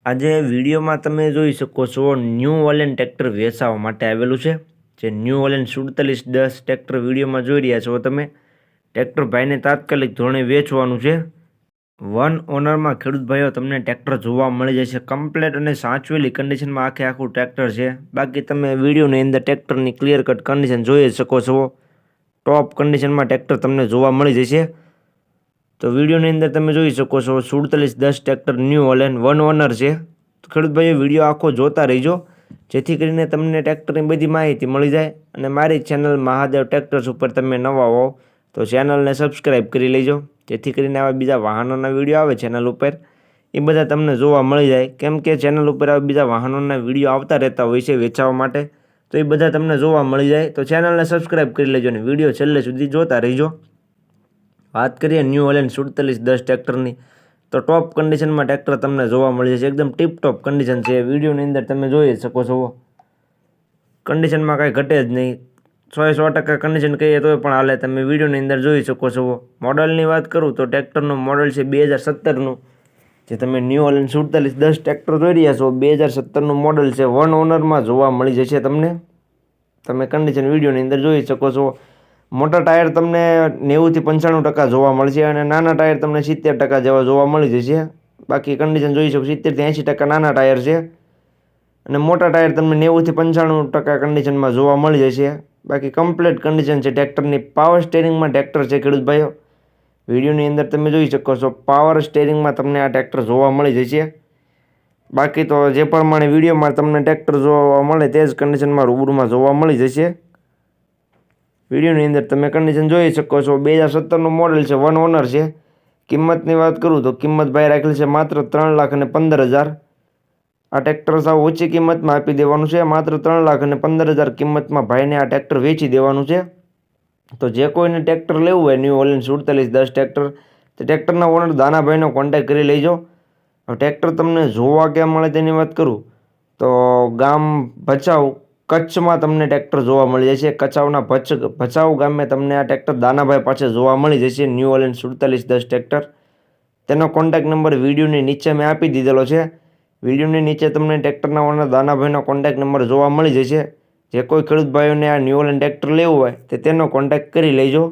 આજે વિડીયોમાં તમે જોઈ શકો છો ન્યૂ હોલેન્ડ ટ્રેક્ટર વેચાવા માટે આવેલું છે. જે ન્યૂ હોલેન્ડ 4710 ટ્રેક્ટર વિડીયોમાં જોઈ રહ્યા છો તમે. ટ્રેક્ટર ભાઈને તાત્કાલિક ધોરણે વેચવાનું છે. વન ઓનરમાં ખેડૂત ભાઈઓ તમને ટ્રેક્ટર જોવા મળી જશે. કમ્પ્લેટ અને સાચવેલી કન્ડિશનમાં આખું ટ્રેક્ટર છે. બાકી તમે વિડીયોની અંદર ટ્રેક્ટરની ક્લિયર કટ કન્ડિશન જોઈ શકો છો. ટોપ કન્ડિશનમાં ટ્રેક્ટર તમને જોવા મળી જશે. તો વિડીયોની અંદર તમે જોઈ શકો છો 4710 tractor new Holland one honour છે. તો ખેડૂત ભાઈઓ વિડીયો આખો જોતા રહીજો, જેથી કરીને તમને ટ્રેક્ટરની બધી માહિતી મળી જાય. અને મારી ચેનલ મહાદેવ ટ્રેક્ટર્સ ઉપર તમે નવા હો તો ચેનલને સબસ્ક્રાઈબ કરી લેજો, જેથી કરીને આવા બીજા વાહનોના વિડીયો આવે ચેનલ ઉપર એ બધા તમને જોવા મળી જાય. કેમ કે ચેનલ ઉપર આવા બીજા વાહનોના વિડીયો આવતા રહેતા હોય છે વેચાવા માટે, તો એ બધા તમને જોવા મળી જાય. તો ચેનલને સબસ્ક્રાઈબ કરી લેજો અને વિડીયો છેલ્લે સુધી જોતા રહીજો. વાત કરીએ ન્યૂ હોલેન્ડ 4710 ટ્રેક્ટરની, તો ટોપ કન્ડિશનમાં ટ્રેક્ટર તમને જોવા મળી જશે. એકદમ ટીપ ટોપ કન્ડિશન છે. વિડીયોની અંદર તમે જોઈ શકો છો. કન્ડિશનમાં કાંઈ ઘટે જ નહીં. 100% કન્ડિશન કહીએ તો પણ હાલે. તમે વિડીયોની અંદર જોઈ શકો છો. મોડલની વાત કરું તો ટ્રેક્ટરનું મોડલ છે 2017નું. જે તમે ન્યૂ હોલેન્ડ 4710 ટ્રેક્ટર જોઈ રહ્યા છો 2017નું મોડલ છે. વન ઓનરમાં જોવા મળી જશે તમને. તમે કન્ડિશન વિડીયોની અંદર જોઈ શકો છો. મોટા ટાયર તમને 90થી 95% જોવા મળશે અને નાના ટાયર તમને 70% જેવા જોવા મળી જશે. બાકી કન્ડિશન જોઈ શકો 70થી 80% નાના ટાયર છે અને મોટા ટાયર તમને 90થી 95% કન્ડિશનમાં જોવા મળી જશે. બાકી કમ્પ્લીટ કન્ડિશન છે ટ્રેક્ટરની. પાવર સ્ટેરિંગમાં ટ્રેક્ટર છે ખેડૂત ભાઈઓ. વિડીયોની અંદર તમે જોઈ શકો છો પાવર સ્ટેરિંગમાં તમને આ ટ્રેક્ટર જોવા મળી જશે. બાકી તો જે પ્રમાણે વિડીયોમાં તમને ટ્રેક્ટર જોવા મળે તે જ કન્ડિશનમાં રૂબરૂમાં જોવા મળી જશે. વિડીયોની અંદર તમે કન્ડિશન જોઈ શકો છો. 2017નું મોડલ છે. વન ઓનર છે. કિંમતની વાત કરું તો કિંમત ભાઈ રાખેલી છે માત્ર 3,15,000. આ ટ્રેક્ટર સાવ ઓછી કિંમતમાં આપી દેવાનું છે. માત્ર 3,15,000 કિંમતમાં ભાઈને આ ટ્રેક્ટર વેચી દેવાનું છે. તો જે કોઈને ટ્રેક્ટર લેવું હોય ન્યૂ હોલેન્ડ 4710 ટ્રેક્ટર, તે ટ્રેક્ટરના ઓનર દાનાભાઈનો કોન્ટેક્ટ કરી લેજો. ટ્રેક્ટર તમને જોવા ક્યાં મળે તેની વાત કરું તો ગામ ભચાઉ, કચ્છમાં તમને ટ્રેક્ટર જોવા મળી જશે. કચ્છના ભચાઉ ગામે તમને આ ટ્રેક્ટર દાનાભાઈ પાસે જોવા મળી જશે. New Holland 4710 tractor. તેનો કોન્ટેક્ટ નંબર વિડીયોની નીચે મેં આપી દીધેલો છે. વિડીયોની નીચે તમને ટ્રેક્ટરના ઓનર દાનાભાઈનો કોન્ટેક્ટ નંબર જોવા મળી જશે. જે કોઈ ખેડૂત ભાઈઓને આ ન્યૂ હોલેન્ડ ટ્રેક્ટર લેવું હોય તે તેનો કોન્ટેક્ટ કરી લેજો.